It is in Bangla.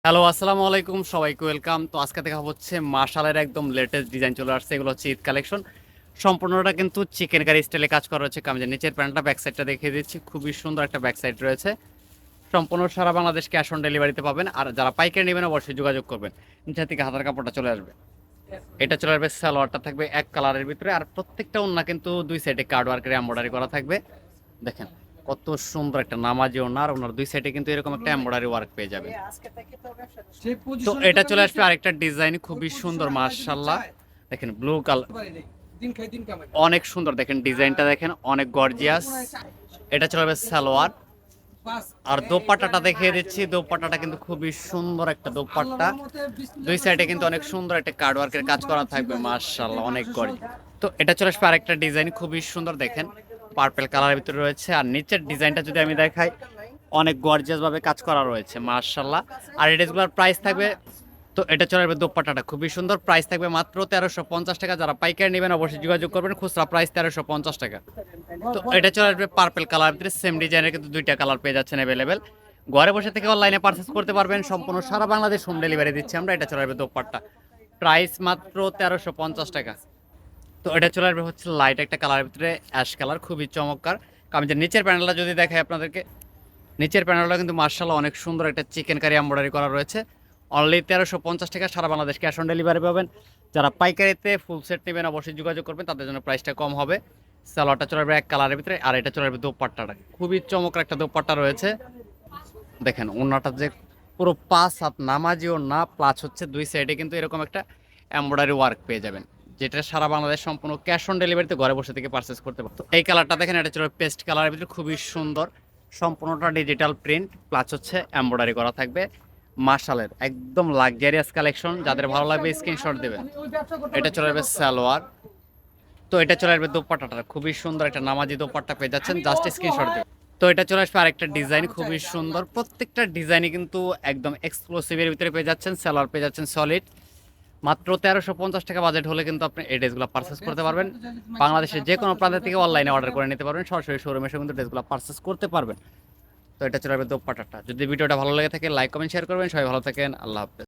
হ্যালো, আসসালামু আলাইকুম, সবাইকে ওয়েলকাম। তো আজকে দেখা হচ্ছে মাশালের একদম লেটেস্ট ডিজাইন চলে আসছে। এগুলো হচ্ছে ঈদ কালেকশন। সম্পূর্ণটা কিন্তু চিকেন কারি স্টাইলে কাজ করা হচ্ছে। কামিজের নিচের প্যান্টটা ব্যাক সাইডটা দেখিয়ে দিচ্ছি, খুবই সুন্দর একটা ব্যাক সাইড রয়েছে। সম্পূর্ণ সারা বাংলাদেশ ক্যাশ অন ডেলিভারিতে পাবেন। আর যারা পাইকারি নেবেন অবশ্যই যোগাযোগ করবেন। নিচে থেকে হাতার কাপড়টা চলে আসবে। এটা চলে আসবে, সালোয়ারটা থাকবে এক কালারের ভিতরে। আর প্রত্যেকটা ওন্না কিন্তু দুই সাইডে কার্ড ওয়ার্কের এমব্রয়ডারি করা থাকবে। দেখেন কত সুন্দর একটা নামাজি ওন্না, আর ওনার দুই সাইডে কিন্তু এরকম একটা এমব্রয়ডারি ওয়ার্ক পেয়ে যাবেন। তো এটা চলে আসবে আরেকটা ডিজাইন, খুবই সুন্দর মাশাআল্লাহ। দেখেন ব্লু কালার, অনেক সুন্দর। দেখেন ডিজাইনটা দেখেন, অনেক গর্জিয়াস। এটা চলে আসবে সালোয়ার। আর দোপাট্টাটা দেখিয়ে দিচ্ছি, দোপাট্টাটা কিন্তু খুবই সুন্দর একটা দোপাট্টা। দুই সাইডে কিন্তু অনেক সুন্দর একটা কার্ড ওয়ার্কের কাজ করা থাকবে মাশাআল্লাহ, অনেক গর্জিয়াস। তো এটা চলে আসবে আরেকটা ডিজাইন, খুবই সুন্দর। দেখেন পার্পল কালারের ভিতরে রয়েছে। আর নিচের ডিজাইনটা যদি আমি দেখাই, অনেক গর্জিয়াস ভাবে কাজ করা রয়েছে মাশাআল্লাহ। আর এই ড্রেসগুলোর প্রাইস থাকবে, তো এটা চলে আসবে দোপাট্টাটা খুবই সুন্দর, প্রাইস থাকবে মাত্র 1350 টাকা। যারা পাইকারি নেবেন অবশ্যই যোগাযোগ করবেন, খুচরা প্রাইস 1350 টাকা। তো এটা চলে আসবে পার্পল কালার ভিতরে, সেম ডিজাইনের কিন্তু দুইটা কালার পেয়ে যাচ্ছেন অ্যাভেলেবেল। ঘরে বসে থেকে অনলাইনে পারচেস করতে পারবেন, সম্পূর্ণ সারা বাংলাদেশ হোম ডেলিভারি দিচ্ছি আমরা। এটা চলে আসবে দোপাট্টা, প্রাইস মাত্র 1350 টাকা। তো এটা চলে আসবে হচ্ছে লাইট একটা কালারের ভিতরে, অ্যাশ কালার, খুবই চমৎকার। কামিজের নিচের প্যানেলটা যদি দেখাই আপনাদেরকে, নিচের প্যানেলটা কিন্তু মার্শাল্লাহ অনেক সুন্দর একটা চিকেন কারি এমব্রয়ডারি করা রয়েছে। অনলি 1350 টাকা, সারা বাংলাদেশ ক্যাশ অন ডেলিভারি পাবেন। যারা পাইকারিতে ফুল সেট নেবেন অবশ্যই যোগাযোগ করবেন, তাদের জন্য প্রাইসটা কম হবে। সালোয়ারটা চলে আসবে এক কালারের ভিতরে, আর এটা চলে আসবে দোপাট্টাটা, খুবই চমৎকার একটা দোপাট্টা রয়েছে। দেখেন ওনাটা যে পুরো 5 হাত নামাজি ওড়না, প্লাস হচ্ছে দুই সাইডে কিন্তু এরকম একটা এমব্রয়ডারি ওয়ার্ক পেয়ে যাবেন, যেটা সারা বাংলাদেশ সম্পূর্ণ ক্যাশ অন ডেলিভারিতে ঘরে বসে থেকে পারচেস করতে পারতো। এই কালারটা দেখেন, এটা চলে পেস্ট কালারের ভিতরে, খুবই সুন্দর। সম্পূর্ণটা ডিজিটাল প্রিন্ট, প্লাস হচ্ছে এমব্রয়ডারি করা থাকবে। মার্শালের একদম লাক্সারিয়াস কালেকশন, যাদের ভালো লাগবে স্ক্রিনশট দেবেন। এটা চলে আসবে সালোয়ার। তো এটা চলে আসবে দোপাট্টাটা, খুবই সুন্দর একটা নামাজি দোপাট্টা পেয়ে যাচ্ছেন, জাস্ট স্ক্রিনশট দেবেন। তো এটা চলে আসবে আরেকটা ডিজাইন, খুবই সুন্দর। প্রত্যেকটা ডিজাইনই কিন্তু একদম এক্সক্লুসিভের ভিতরে পেয়ে যাচ্ছেন। সালোয়ার পেয়ে যাচ্ছেন সলিড। মাত্র 1350 টাকা বাজেট হলে কিন্তু আপনি এই ড্রেসগুলো পারচেস করতে পারবেন। বাংলাদেশের যে কোনো প্রান্ত থেকে অনলাইনে অর্ডার করে নিতে পারবেন, সরাসরি শোরুমে এসে কিন্তু ড্রেসগুলো পারচেস করতে পারবেন। তো এটা চলে আসবে দোপাট্টাটা। যদি ভিডিওটা ভালো লেগে থাকে লাইক কমেন্ট শেয়ার করবেন। সবাই ভালো থাকেন, আল্লাহ হাফেজ।